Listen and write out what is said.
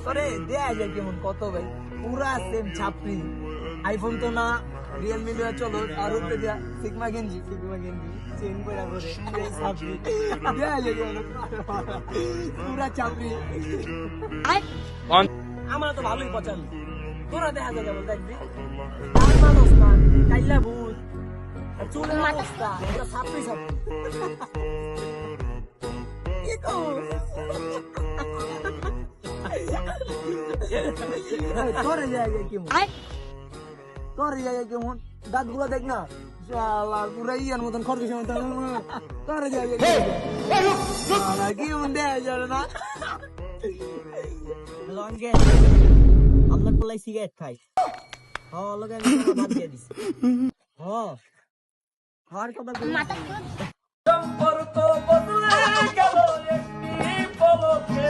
তোরে দেয়া যায় কেমন কত ভাই পুরা সেম ছাপরি আইফোন তো না রিয়েলমি লয়ে চলো আর উপরে দিয়া সিগমা গেঞ্জি চেন পরা করে এই ছাপরি দেয়া যায় কেমন পুরা ছাপরি আমার তো ভালোই পছন্দ তোরা দেখা যায় কেমন দেখবি আর মানুষ না কাইলা ভূত আর চুলের অবস্থা এটা ছাপরি কি তো তোরে জায়গায় কেমন তোরে জায়গায় কেমন দাঁত গুলো দেখ না পুরা ইয়ার মতন খরচ তোরে জায়গায় কেমন দেয়া যাবে না আপনার পোলাই সিগারেট খাই লগে আমি বাদ দিয়ে দিছি আর কথা সম্পর্ক বদলে গেল একটি পলকে